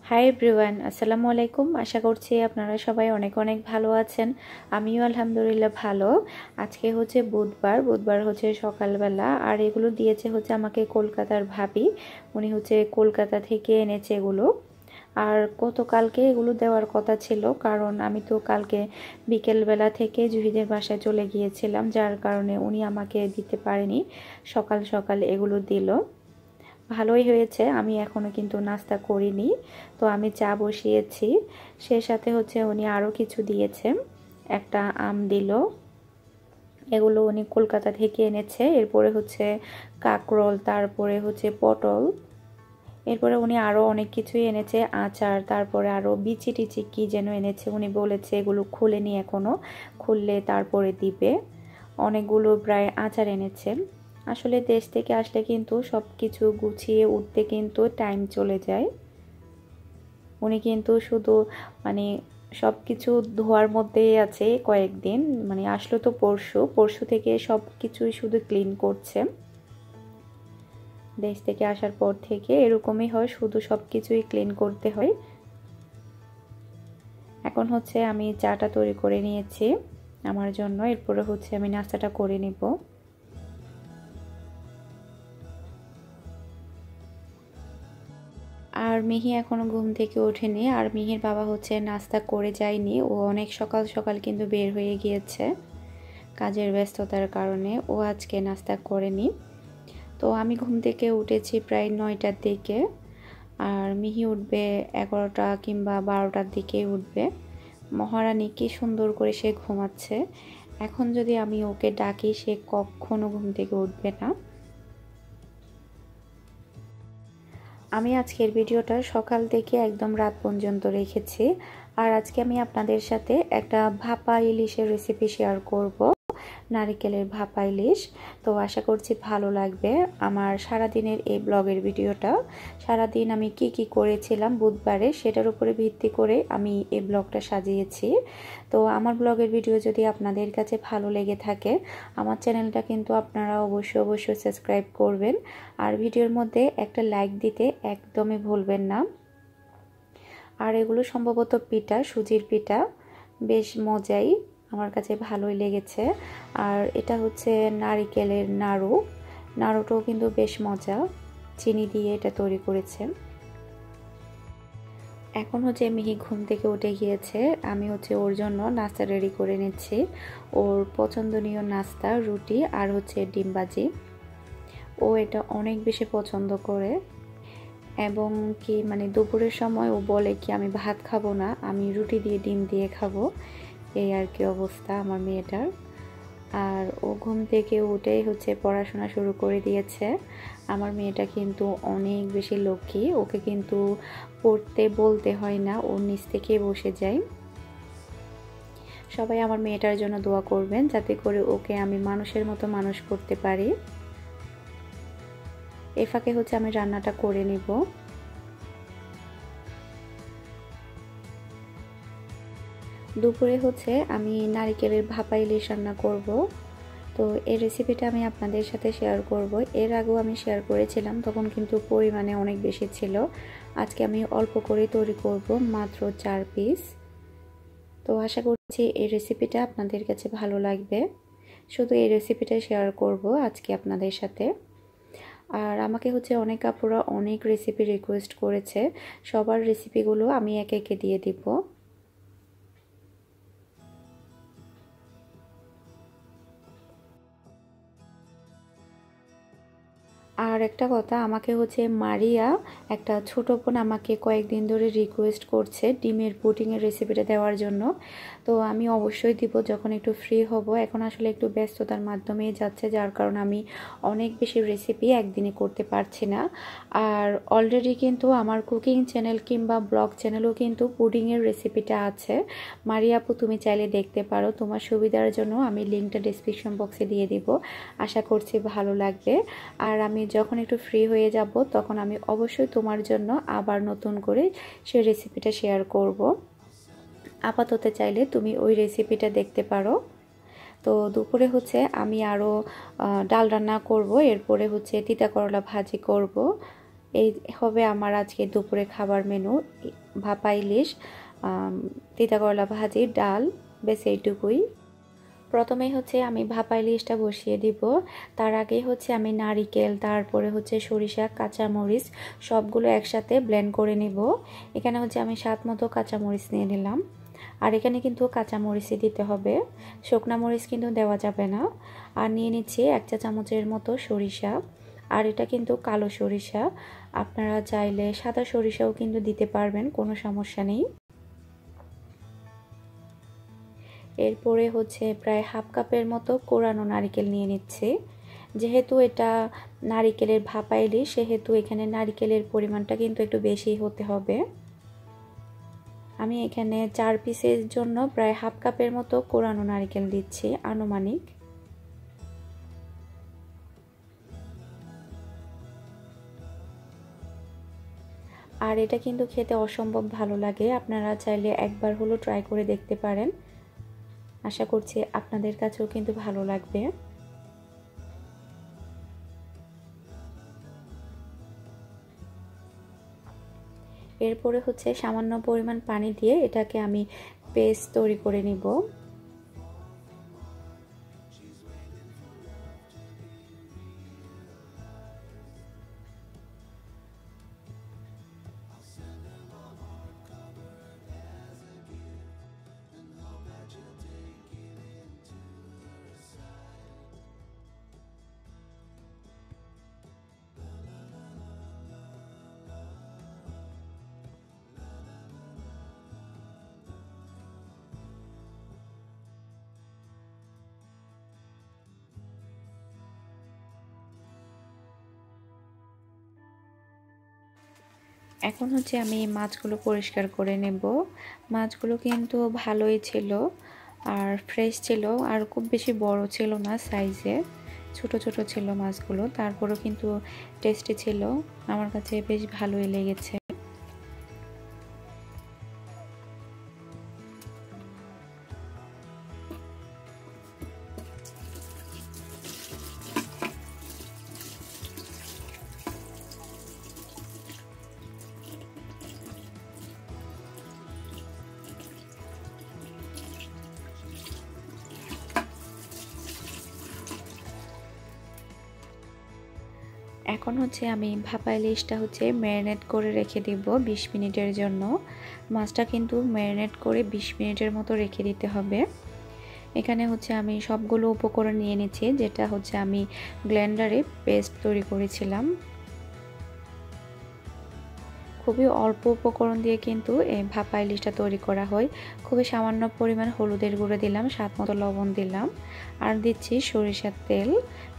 Hi everyone, আসসালামু আলাইকুম। আশা করছি আপনারা সবাই অনেক অনেক ভালো আছেন। আমিও আলহামদুলিল্লাহ ভালো। আজকে হচ্ছে বুধবার হচ্ছে সকালবেলা, আর এগুলো দিয়েছে হচ্ছে আমাকে কলকাতার ভাবি। উনি হচ্ছে কলকাতা থেকে এনেছে এগুলো। আর গতকালকে এগুলো দেওয়ার কথা ছিল, কারণ আমি তো কালকে বিকেলবেলা থেকে জুহিদের বাসায় চলে গিয়েছিলাম, যার কারণে উনি আমাকে দিতে পারেনি। সকাল সকাল এগুলো দিল। ভালোই হয়েছে, আমি এখনও কিন্তু নাস্তা করিনি। তো আমি চা বসিয়েছি, সে সাথে হচ্ছে উনি আরও কিছু দিয়েছে। একটা আম দিল, এগুলো উনি কলকাতা থেকে এনেছে। এরপরে হচ্ছে কাকরোল, তারপরে হচ্ছে পটল, এরপরে উনি আরও অনেক কিছুই এনেছে, আচার, তারপরে আরও বিচি টিচি কী যেন এনেছে। উনি বলেছে এগুলো খুলেনি এখনও, খুললে তারপরে দিবে। অনেকগুলো প্রায় আচার এনেছে। আসলে দেশ থেকে আসলে কিন্তু সব কিছু গুছিয়ে উঠতে কিন্তু টাইম চলে যায়। উনি কিন্তু শুধু মানে সব কিছু ধোয়ার মধ্যেই আছে কয়েকদিন, মানে আসলো তো পরশু থেকে সব কিছুই শুধু ক্লিন করছে। দেশ থেকে আসার পর থেকে এরকমই হয়, শুধু সব কিছুই ক্লিন করতে হয়। এখন হচ্ছে আমি চাটা তৈরি করে নিয়েছি আমার জন্য, এরপরে হচ্ছে আমি নাস্তাটা করে নিব। আর মিহি এখনো ঘুম থেকে ওঠেনি, আর মিহির বাবা হচ্ছে নাস্তা করে যায়নি। ও অনেক সকাল সকাল কিন্তু বের হয়ে গিয়েছে কাজের ব্যস্ততার কারণে, ও আজকে নাস্তা করেনি। তো আমি ঘুম থেকে উঠেছি প্রায় 9টার দিকে, আর মিহি উঠবে 11টা কিংবা 12টার দিকে উঠবে। মহারানী কি সুন্দর করে সে ঘুমাচ্ছে। এখন যদি আমি ওকে ডাকি সে কখনো ঘুম থেকে উঠবে না। আমি আজকের ভিডিওটা সকাল থেকে একদম রাত পর্যন্ত রেখেছি। আর আজকে আমি আপনাদের সাথে একটা ভাপা ইলিশের রেসিপি শেয়ার করব, নারিকেলের ভাপা ইলিশ। তো আশা করছি ভালো লাগবে আমার সারাদিনের এই ব্লগের ভিডিওটা। সারাদিন আমি কি করেছিলাম বুধবারে, সেটার উপরে ভিত্তি করে আমি এই ব্লগটা সাজিয়েছি। তো আমার ব্লগের ভিডিও যদি আপনাদের কাছে ভালো লেগে থাকে, আমার চ্যানেলটা কিন্তু আপনারা অবশ্যই সাবস্ক্রাইব করবেন, আর ভিডিওর মধ্যে একটা লাইক দিতে একদমই ভুলবেন না। আর এগুলো সম্ভবত পিঠা, সুজির পিঠা, বেশ মজাই, আমার কাছে ভালোই লেগেছে। আর এটা হচ্ছে নারিকেলের নাড়ুটাও কিন্তু বেশ মজা, চিনি দিয়ে এটা তৈরি করেছে। এখন হচ্ছে মিহি ঘুম থেকে উঠে গিয়েছে, আমি হচ্ছে ওর জন্য নাস্তা রেডি করে নিচ্ছি। ওর পছন্দনীয় নাস্তা রুটি আর হচ্ছে ডিম ভাজি। ও এটা অনেক বেশি পছন্দ করে, এবং কি মানে দুপুরের সময় ও বলে কি আমি ভাত খাবো না, আমি রুটি দিয়ে ডিম দিয়ে খাবো। এই আর কি অবস্থা আমার মেয়েটার। আর ও ঘুম থেকে উঠেই হচ্ছে পড়াশোনা শুরু করে দিয়েছে। আমার মেয়েটা কিন্তু অনেক বেশি লক্ষ্মী, ওকে কিন্তু পড়তে বলতে হয় না, ও নিচ থেকে বসে যায়। সবাই আমার মেয়েটার জন্য দোয়া করবেন, যাতে করে ওকে আমি মানুষের মতো মানুষ করতে পারি। এ ফাঁকে হচ্ছে আমি রান্নাটা করে নিব। দুপুরে হচ্ছে আমি নারিকেলের ভাপা ইলিশ রান্না করব। তো এই রেসিপিটা আমি আপনাদের সাথে শেয়ার করব। এর আগেও আমি শেয়ার করেছিলাম, তখন কিন্তু পরিমাণে অনেক বেশি ছিল। আজকে আমি অল্প করে তৈরি করব, মাত্র 4 পিস। তো আশা করছি এই রেসিপিটা আপনাদের কাছে ভালো লাগবে। শুধু এই রেসিপিটা শেয়ার করব আজকে আপনাদের সাথে। আর আমাকে হচ্ছে অনেক আপুরা অনেক রেসিপি রিকোয়েস্ট করেছে, সবার রেসিপিগুলো আমি একে একে দিয়ে দিব। আর একটা কথা, আমাকে হচ্ছে মারিয়া, একটা ছোট বোন, আমাকে কয়েকদিন ধরে রিকোয়েস্ট করছে ডিমের পুডিংয়ের রেসিপিটা দেওয়ার জন্য। তো আমি অবশ্যই দিব যখন একটু ফ্রি হব। এখন আসলে একটু ব্যস্ততার মাধ্যমেই যাচ্ছে, যার কারণে আমি অনেক বেশি রেসিপি একদিনে করতে পারছি না। আর অলরেডি কিন্তু আমার কুকিং চ্যানেল কিংবা ব্লগ চ্যানেলও কিন্তু পুডিংয়ের রেসিপিটা আছে। মারিয়া আপু, তুমি চাইলে দেখতে পারো, তোমার সুবিধার জন্য আমি লিঙ্কটা ডেসক্রিপশন বক্সে দিয়ে দিব। আশা করছি ভালো লাগবে। আর আমি যখন একটু ফ্রি হয়ে যাব, তখন আমি অবশ্যই তোমার জন্য আবার নতুন করে সেই রেসিপিটা শেয়ার করব। আপাতত চাইলে তুমি ওই রেসিপিটা দেখতে পারো। তো দুপুরে হচ্ছে আমি আরও ডাল রান্না করব, এরপরে হচ্ছে তিতা করলা ভাজি করব। এই হবে আমার আজকে দুপুরে খাবার মেনু। ভাপা ইলিশ, তিতা করলা ভাজি, ডাল, বেশ এইটুকুই। প্রথমেই হচ্ছে আমি ভাপা ইলিশটা বসিয়ে দিব। তার আগে হচ্ছে আমি নারিকেল, তারপরে হচ্ছে সরিষা, কাঁচামরিচ সবগুলো একসাথে ব্লেন্ড করে নিব। এখানে হচ্ছে আমি স্বাদ মতো কাঁচামরিচ নিয়ে নিলাম। আর এখানে কিন্তু কাঁচামরিচই দিতে হবে, শুকনা মরিচ কিন্তু দেওয়া যাবে না। আর নিয়ে নিচ্ছি 1 চা চামচের মতো সরিষা। আর এটা কিন্তু কালো সরিষা, আপনারা চাইলে সাদা সরিষাও কিন্তু দিতে পারবেন, কোনো সমস্যা নেই। এরপরে হচ্ছে প্রায় হাফ কাপের মতো কোরানো নারিকেল নিয়ে নিচ্ছি। যেহেতু এটা নারিকেলের ভাপা ইলিশ, সেহেতু এখানে নারিকেলের পরিমাণটা কিন্তু একটু বেশি হতে হবে। আমি এখানে 4 পিসের জন্য প্রায় হাফ কাপের মতো কোরানো নারিকেল দিচ্ছি আনুমানিক। আর এটা কিন্তু খেতে অসম্ভব ভালো লাগে, আপনারা চাইলে একবার হলো ট্রাই করে দেখতে পারেন। আশা করছি আপনাদের কাছেও কিন্তু ভালো লাগবে। এরপরে হচ্ছে সামান্য পরিমাণ পানি দিয়ে এটাকে আমি পেস্ট তৈরি করে নিব। এখন হচ্ছে আমি মাছগুলো পরিষ্কার করে নেব। মাছগুলো কিন্তু ভালোই ছিল আর ফ্রেশ ছিল, আর খুব বেশি বড় ছিল না সাইজে, ছোট ছোট ছিল মাছগুলো, তারপরেও কিন্তু টেস্টি ছিল, আমার কাছে বেশ ভালোই লেগেছে। এখন হচ্ছে আমি ভাপা ইলিশটা হচ্ছে ম্যারিনেট করে রেখে দিব 20 মিনিটের জন্য। মাছটা কিন্তু ম্যারিনেট করে 20 মিনিটের মতো রেখে দিতে হবে। এখানে হচ্ছে আমি সবগুলো উপকরণ নিয়ে নিচ্ছি, যেটা হচ্ছে আমি ব্লেন্ডারে পেস্ট তৈরি করেছিলাম। খুবই অল্প উপকরণ দিয়ে কিন্তু এই ভাপা ইলিশটা তৈরি করা হয়। খুবই সামান্য পরিমাণ হলুদের গুঁড়ো দিলাম, স্বাদ মতো লবণ দিলাম, আর দিচ্ছি সরিষার তেল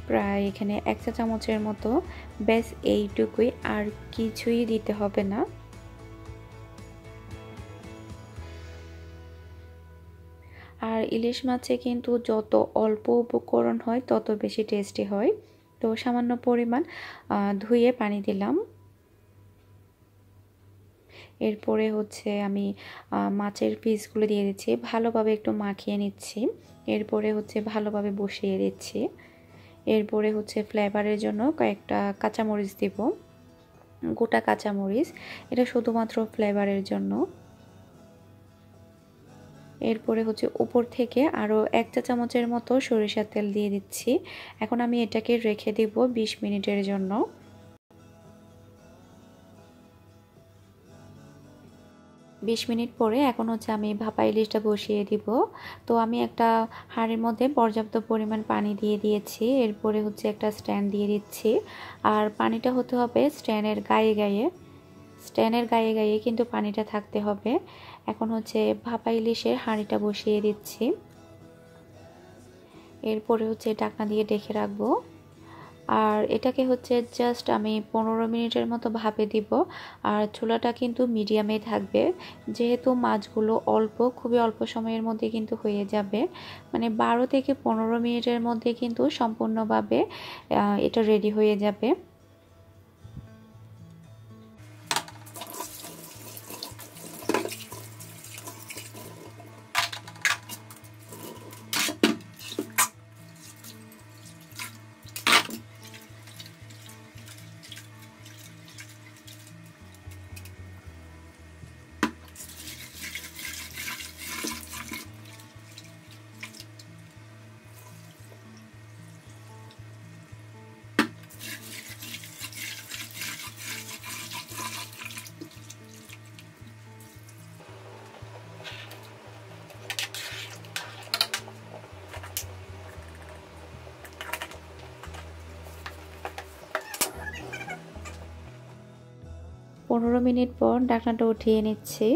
প্রায় এখানে 1 চা চামচের মতো। ব্যাস এইটুকুই, আর কিছুই দিতে হবে না। আর ইলিশ মাছে কিন্তু যত অল্প উপকরণ হয় তত বেশি টেস্টি হয়। তো সামান্য পরিমাণ ধুয়ে পানি দিলাম। এরপরে হচ্ছে আমি মাছের পিসগুলো দিয়ে দিচ্ছি, ভালোভাবে একটু মাখিয়ে নিচ্ছি। এরপরে হচ্ছে ভালোভাবে বসিয়ে দিচ্ছি। এরপরে হচ্ছে ফ্লেভারের জন্য কয়েকটা কাঁচামরিচ দিব, গোটা কাঁচামরিচ, এটা শুধুমাত্র ফ্লেভারের জন্য। এরপরে হচ্ছে উপর থেকে আরও 1 চা চামচের মতো সরিষার তেল দিয়ে দিচ্ছি। এখন আমি এটাকে রেখে দিব 20 মিনিটের জন্য। 20 মিনিট পরে এখন হচ্ছে আমি ভাপা ইলিশটা বসিয়ে দিব। তো আমি একটা হাঁড়ির মধ্যে পর্যাপ্ত পরিমাণ পানি দিয়ে দিয়েছি। এরপরে হচ্ছে একটা স্ট্যান্ড দিয়ে দিচ্ছি, আর পানিটা হতে হবে স্ট্যান্ডের গায়ে গায়ে, স্ট্যান্ডের গায়ে গায়ে কিন্তু পানিটা থাকতে হবে। এখন হচ্ছে ভাপা ইলিশের হাঁড়িটা বসিয়ে দিচ্ছি। এরপরে হচ্ছে ঢাকনা দিয়ে ঢেকে রাখবো। আর এটাকে হচ্ছে জাস্ট আমি 15 মিনিটের মতো ভাপে দিব। আর চুলাটা কিন্তু মিডিয়ামে থাকবে, যেহেতু মাছগুলো অল্প, খুবই অল্প সময়ের মধ্যে কিন্তু হয়ে যাবে। মানে 12 থেকে 15 মিনিটের মধ্যে কিন্তু সম্পূর্ণভাবে এটা রেডি হয়ে যাবে। 15 মিনিট পর ঢাকনাটা উঠিয়ে নিচ্ছি।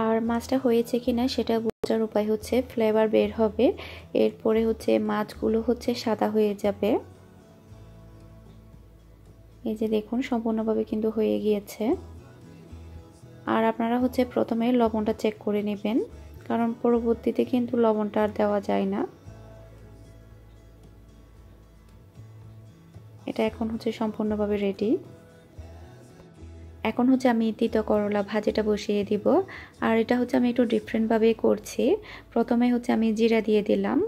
আর মাছটা হয়েছে কিনা সেটা বোঝার উপায় হচ্ছে ফ্লেভার বের হবে, এরপরে হচ্ছে মাছগুলো হচ্ছে সাদা হয়ে যাবে। এই যে দেখুন সম্পূর্ণভাবে কিন্তু হয়ে গিয়েছে। আর আপনারা হচ্ছে প্রথমে লবণটা চেক করে নেবেন, কারণ পরবর্তীতে কিন্তু লবণটা আর দেওয়া যায় না। এটা এখন হচ্ছে সম্পূর্ণভাবে রেডি। এখন হচ্ছে আমি তিতো করলা ভাজিটা বসিয়ে দিব। আর এটা হচ্ছে আমি একটু ডিফারেন্টভাবে করছি। প্রথমে হচ্ছে আমি জিরা দিয়ে দিলাম,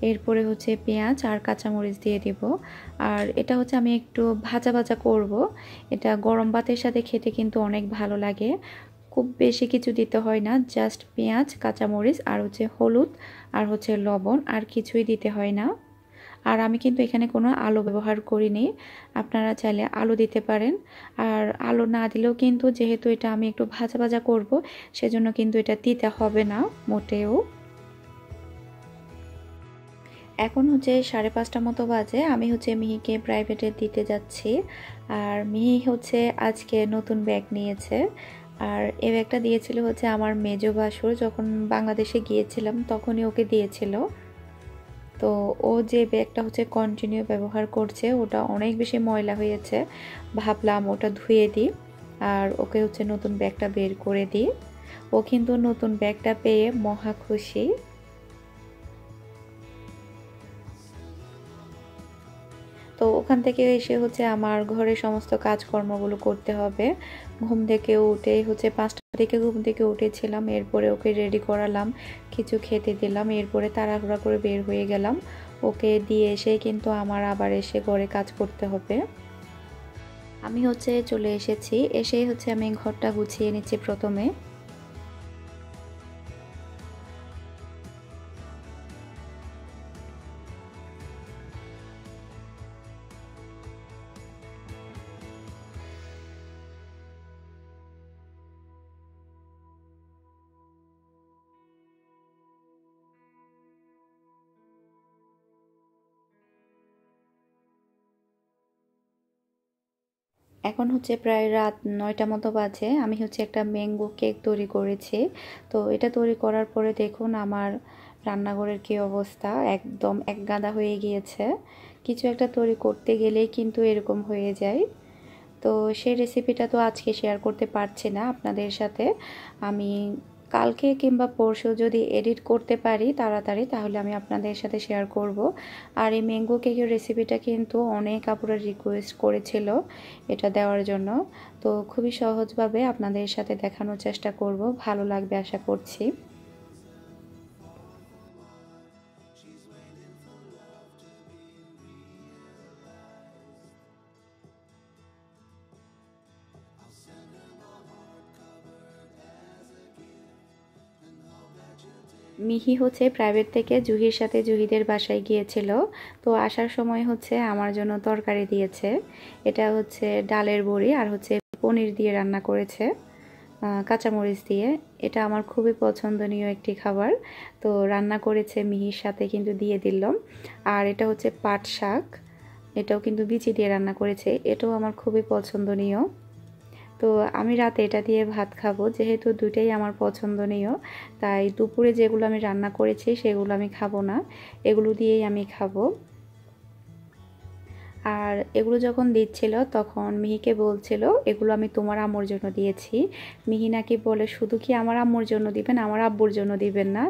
এরপরে হচ্ছে পেঁয়াজ আর কাঁচামরিচ দিয়ে দিব। আর এটা হচ্ছে আমি একটু ভাজা ভাজা করব। এটা গরম ভাতের সাথে খেতে কিন্তু অনেক ভালো লাগে। খুব বেশি কিছু দিতে হয় না, জাস্ট পেঁয়াজ কাঁচামরিচ আর হচ্ছে হলুদ আর হচ্ছে লবণ, আর কিছুই দিতে হয় না। আর আমি কিন্তু এখানে কোনো আলু ব্যবহার করিনি, আপনারা চাইলে আলু দিতে পারেন। আর আলু না দিলেও কিন্তু যেহেতু এটা আমি একটু ভাজা ভাজা করব, সেজন্য কিন্তু এটা দিতে হবে না মোটেও। এখন হচ্ছে 5:30 মতো বাজে, আমি হচ্ছে মিহিকে প্রাইভেটে দিতে যাচ্ছি। আর মিহি হচ্ছে আজকে নতুন ব্যাগ নিয়েছে। আর এই ব্যাগটা দিয়েছিল হচ্ছে আমার মেজো ভাসুর, যখন বাংলাদেশে গিয়েছিলাম তখনই ওকে দিয়েছিল। তো ও যে ব্যাগটা হচ্ছে কন্টিনিউ ব্যবহার করছে, ওটা অনেক বেশি ময়লা হয়েছে, ভাবলাম ওটা ধুয়ে দিই আর ওকে হচ্ছে নতুন ব্যাগটা বের করে দিই। ও কিন্তু নতুন ব্যাগটা পেয়ে মহা খুশি। তো ওখান থেকে এসে হচ্ছে আমার ঘরে সমস্ত কাজকর্মগুলো করতে হবে। ঘুম থেকে উঠে হচ্ছে 5টা থেকে ঘুম থেকে উঠেছিলাম, এরপরে ওকে রেডি করালাম, কিছু খেতে দিলাম, এরপরে তাড়াহুড়া করে বের হয়ে গেলাম। ওকে দিয়ে এসে কিন্তু আমার আবার এসে ঘরে কাজ করতে হবে। আমি হচ্ছে চলে এসেছি, এসেই হচ্ছে আমি ঘরটা গুছিয়ে নিচ্ছি প্রথমে। এখন হচ্ছে প্রায় রাত 9টা মতো বাজে। আমি হচ্ছে একটা ম্যাঙ্গো কেক তৈরি করেছি। তো এটা তৈরি করার পরে দেখুন আমার রান্নাঘরের কী অবস্থা, একদম একগাদা হয়ে গিয়েছে। কিছু একটা তৈরি করতে গেলেই কিন্তু এরকম হয়ে যায়। তো সেই রেসিপিটা তো আজকে শেয়ার করতে পারছি না আপনাদের সাথে। আমি কালকে কিংবা পরশু যদি এডিট করতে পারি তাড়াতাড়ি, তাহলে আমি আপনাদের সাথে শেয়ার করব। আর এই ম্যাঙ্গো কেকের রেসিপিটা কিন্তু অনেক আপুরা রিকোয়েস্ট করেছিল এটা দেওয়ার জন্য। তো খুবই সহজভাবে আপনাদের সাথে দেখানোর চেষ্টা করব, ভালো লাগবে আশা করছি। মিহি হচ্ছে প্রাইভেট থেকে জুহির সাথে জুহিদের বাসায় গিয়েছিল। তো আসার সময় হচ্ছে আমার জন্য তরকারি দিয়েছে। এটা হচ্ছে ডালের বড়ি আর হচ্ছে পনির দিয়ে রান্না করেছে, কাঁচামরিচ দিয়ে। এটা আমার খুবই পছন্দনীয় একটি খাবার। তো রান্না করেছে মিহির সাথে কিন্তু দিয়ে দিলাম। আর এটা হচ্ছে পাট শাক, এটাও কিন্তু বিচি দিয়ে রান্না করেছে, এটাও আমার খুবই পছন্দনীয়। তো আমি রাতে এটা দিয়ে ভাত খাবো, যেহেতু দুইটাই আমার পছন্দনীয়। তাই দুপুরে যেগুলো আমি রান্না করেছি সেগুলো আমি খাবো না, এগুলো দিয়েই আমি খাবো। আর এগুলো যখন দিচ্ছিল তখন মিহিকে বলছিল এগুলো আমি তোমার আম্মুর জন্য দিয়েছি। মিহি নাকি বলে শুধু কি আমার আম্মুর জন্য দিবেন, আমার আব্বুর জন্য দিবেন না।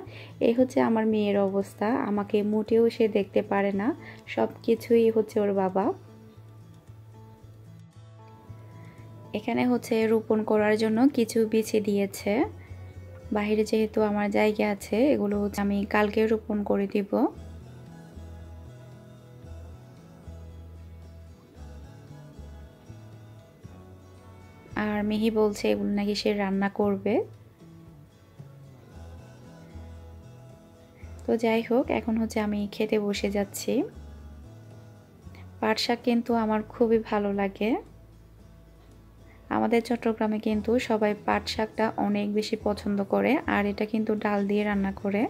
এই হচ্ছে আমার মেয়ের অবস্থা, আমাকে মোটেও সে দেখতে পারে না, সব কিছুই হচ্ছে ওর বাবা। এখানে হচ্ছে রোপণ করার জন্য কিছু বিচি দিয়েছে। বাইরে যেহেতু আমার জায়গা আছে, এগুলো হচ্ছে আমি কালকে রোপণ করে দিব। আর মিহি বলছে এগুলো নাকি সে রান্না করবে। তো যাই হোক, এখন হচ্ছে আমি খেতে বসে যাচ্ছি। পাট শাক কিন্তু আমার খুবই ভালো লাগে। আমাদের চট্টগ্রামে কিন্তু সবাই পাট শাকটা অনেক বেশি পছন্দ করে, আর এটা কিন্তু ডাল দিয়ে রান্না করে।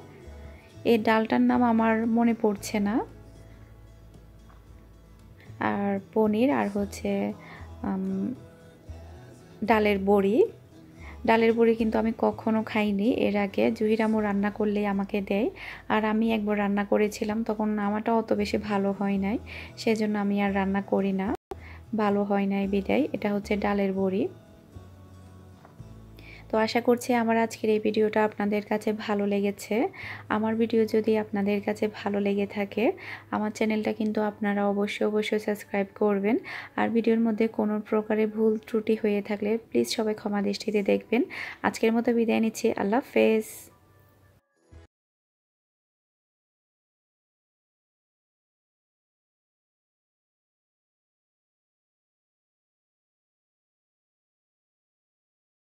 এই ডালটার নাম আমার মনে পড়ছে না। আর পনির আর হচ্ছে ডালের বড়ি। ডালের বড়ি কিন্তু আমি কখনো খাইনি এর আগে। জহির আম্মু রান্না করলেই আমাকে দেয়, আর আমি একবার রান্না করেছিলাম, তখন আমারটা অত বেশি ভালো হয় নাই, সেজন্য আমি আর রান্না করি না, ভালো হয় নাই বিদায়। এটা হচ্ছে ডালের বড়ি। তো আশা করছি আমার আজকের এই ভিডিওটা আপনাদের কাছে ভালো লেগেছে। আমার ভিডিও যদি আপনাদের কাছে ভালো লেগে থাকে, আমার চ্যানেলটা কিন্তু আপনারা অবশ্যই সাবস্ক্রাইব করবেন। আর ভিডিওর মধ্যে কোনো প্রকারের ভুল ত্রুটি হয়ে থাকলে প্লিজ সবাই ক্ষমা দৃষ্টিতে দেখবেন। আজকের মতো বিদায় নিচ্ছি। আল্লাহ হাফেজ।